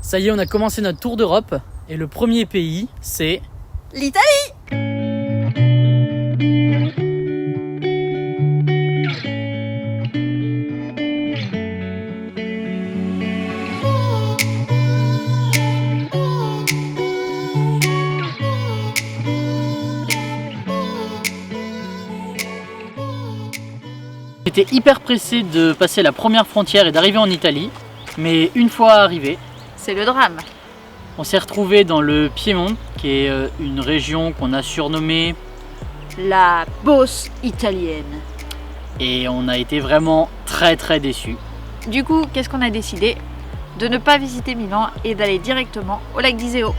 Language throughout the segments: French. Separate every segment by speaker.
Speaker 1: Ça y est, on a commencé notre tour d'Europe et le premier pays, c'est
Speaker 2: l'Italie.
Speaker 1: J'étais hyper pressé de passer la première frontière et d'arriver en Italie, mais une fois arrivé,
Speaker 2: C'est le drame.
Speaker 1: on s'est retrouvé dans le Piémont, qui est une région qu'on a surnommée,
Speaker 2: La bosse italienne.
Speaker 1: et on a été vraiment très déçus.
Speaker 2: Du coup, qu'est-ce qu'on a décidé? De ne pas visiter Milan et d'aller directement au lac d'Iseo.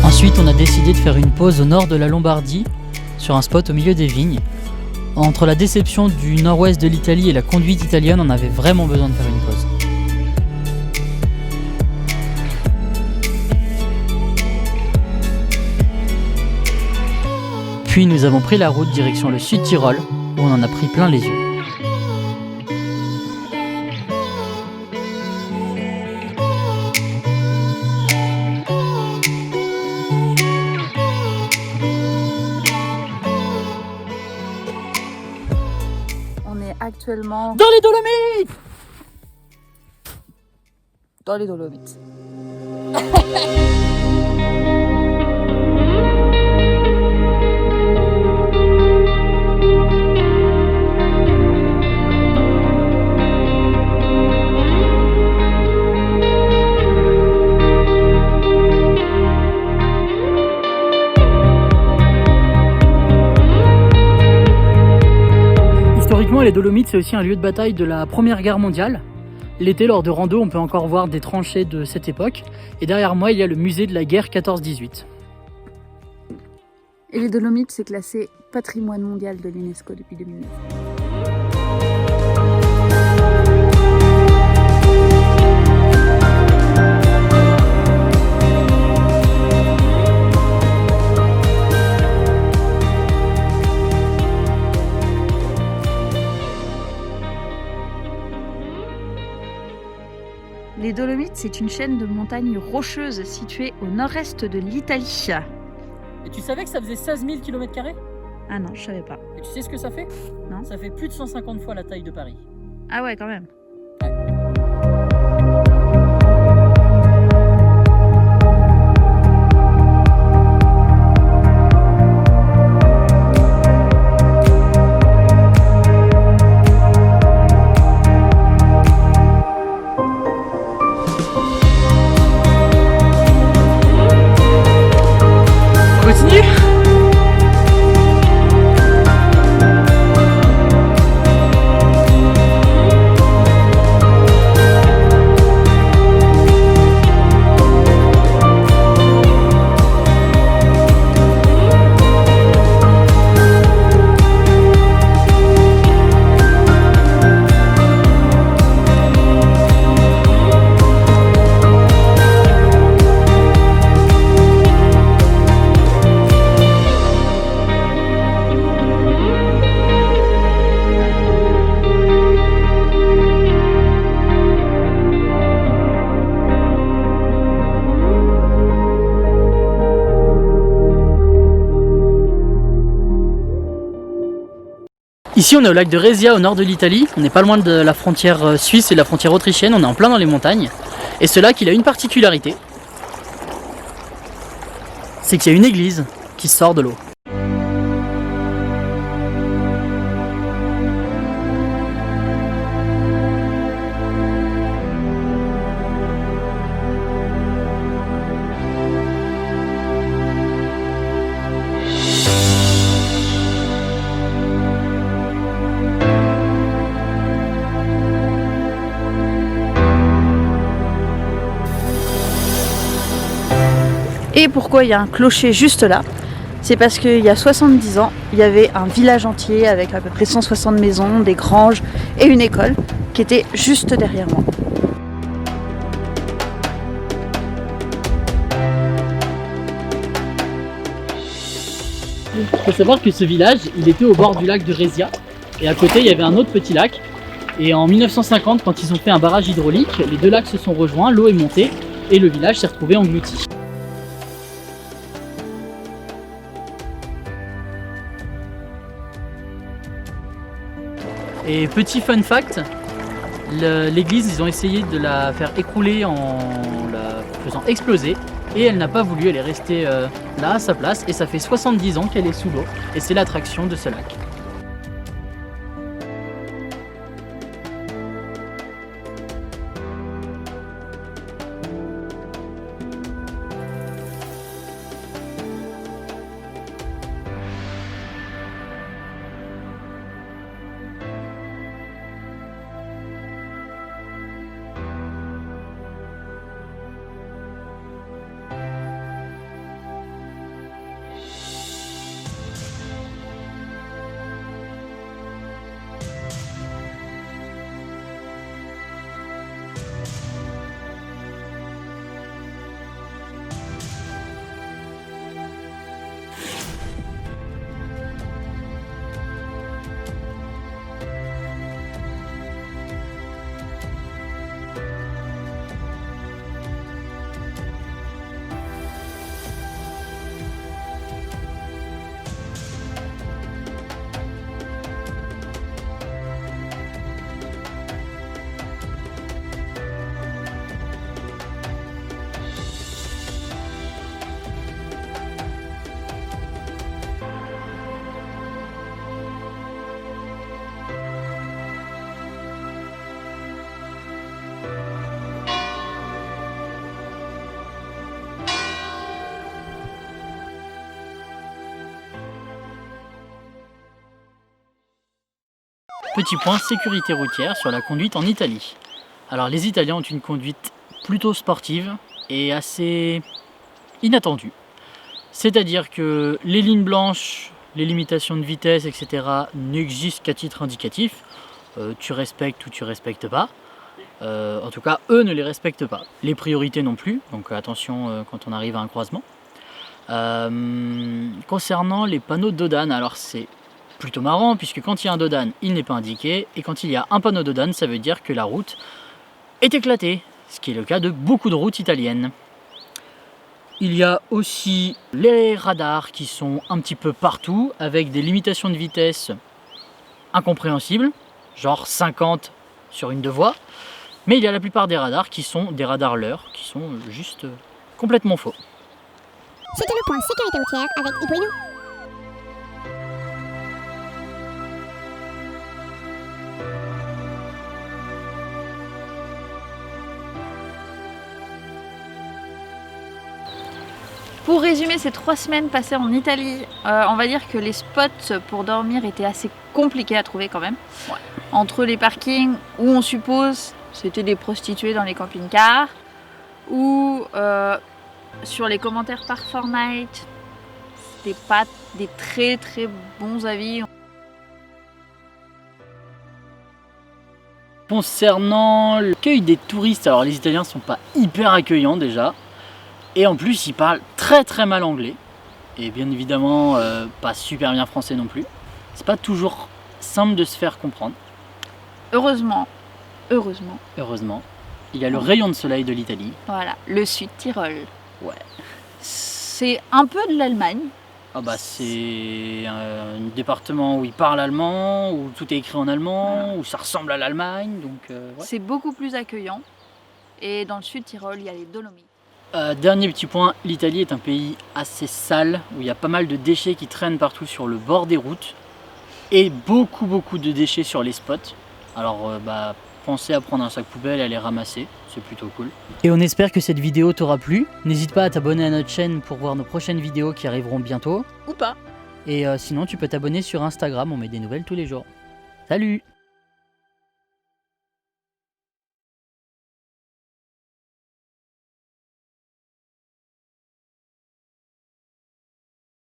Speaker 1: Ensuite, on a décidé de faire une pause au nord de la Lombardie, sur un spot au milieu des vignes. Entre la déception du nord-ouest de l'Italie et la conduite italienne, on avait vraiment besoin de faire une pause. Puis nous avons pris la route direction le Sud Tyrol, où on en a pris plein les yeux.
Speaker 2: On est actuellement
Speaker 1: Dans les Dolomites!
Speaker 2: dans les Dolomites.
Speaker 1: Historiquement, les Dolomites, c'est aussi un lieu de bataille de la Première Guerre mondiale. L'été, lors de rando, on peut encore voir des tranchées de cette époque. Et derrière moi, il y a le musée de la guerre 14-18.
Speaker 2: Et les Dolomites, c'est classé patrimoine mondial de l'UNESCO depuis 2009. Les Dolomites, c'est une chaîne de montagnes rocheuses située au nord-est de l'Italie.
Speaker 1: Et tu savais que ça faisait 16 000 km²?
Speaker 2: Ah non, je savais pas.
Speaker 1: Et tu sais ce que ça fait?
Speaker 2: Non.
Speaker 1: Ça fait plus de 150 fois la taille de Paris.
Speaker 2: Ah ouais, quand même.
Speaker 1: On continue? Ici on est au lac de Resia au nord de l'Italie, on n'est pas loin de la frontière suisse et de la frontière autrichienne, on est en plein dans les montagnes. Et ce lac il a une particularité, c'est qu'il y a une église qui sort de l'eau.
Speaker 2: Et pourquoi il y a un clocher juste là?
Speaker 3: C'est parce qu'il y a 70 ans, il y avait un village entier avec à peu près 160 maisons, des granges et une école qui était juste derrière moi.
Speaker 1: Il faut savoir que ce village, il était au bord du lac de Rezia. Et à côté, il y avait un autre petit lac. Et en 1950, quand ils ont fait un barrage hydraulique, les deux lacs se sont rejoints, l'eau est montée et le village s'est retrouvé englouti. Et petit fun fact, l'église, ils ont essayé de la faire écrouler en la faisant exploser. Et elle n'a pas voulu, elle est restée là à sa place. Et ça fait 70 ans qu'elle est sous l'eau. Et c'est l'attraction de ce lac. Petit point sécurité routière sur la conduite en Italie. Alors les Italiens ont une conduite plutôt sportive et assez inattendue. C'est-à-dire que les lignes blanches, les limitations de vitesse, etc. n'existent qu'à titre indicatif. Tu respectes ou tu respectes pas. En tout cas, eux ne les respectent pas. Les priorités non plus, donc attention quand on arrive à un croisement. Concernant les panneaux Dodane, alors c'est plutôt marrant puisque quand il y a un Dodane, il n'est pas indiqué, et quand il y a un panneau Dodane, ça veut dire que la route est éclatée, ce qui est le cas de beaucoup de routes italiennes. Il y a aussi les radars qui sont un petit peu partout avec des limitations de vitesse incompréhensibles, genre 50 sur une deux voies, mais il y a la plupart des radars qui sont des radars leurres, qui sont juste complètement faux.
Speaker 4: C'était le point sécurité routière avec Hippolino.
Speaker 2: Pour résumer ces 3 semaines passées en Italie, on va dire que les spots pour dormir étaient assez compliqués à trouver quand même. Ouais. Entre les parkings où on suppose c'était des prostituées dans les camping-cars, ou sur les commentaires par Fortnite, c'était pas des très bons avis.
Speaker 1: Concernant l'accueil des touristes, alors les Italiens sont pas hyper accueillants déjà. Et en plus, ils parlent très mal anglais. Et bien évidemment, pas super bien français non plus. C'est pas toujours simple de se faire comprendre.
Speaker 2: Heureusement.
Speaker 1: Il y a le rayon de soleil de l'Italie.
Speaker 2: Voilà, le Sud Tyrol.
Speaker 1: Ouais.
Speaker 2: C'est un peu de l'Allemagne.
Speaker 1: Ah bah c'est un département où ils parlent allemand, où tout est écrit en allemand, où ça ressemble à l'Allemagne. Donc ouais.
Speaker 2: C'est beaucoup plus accueillant. Et dans le Sud Tyrol, il y a les Dolomites.
Speaker 1: Dernier petit point, l'Italie est un pays assez sale, où il y a pas mal de déchets qui traînent partout sur le bord des routes, et beaucoup de déchets sur les spots. Alors pensez à prendre un sac poubelle et à les ramasser, c'est plutôt cool. Et on espère que cette vidéo t'aura plu. N'hésite pas à t'abonner à notre chaîne pour voir nos prochaines vidéos qui arriveront bientôt.
Speaker 2: Ou pas.
Speaker 1: Et sinon tu peux t'abonner sur Instagram, on met des nouvelles tous les jours. Salut!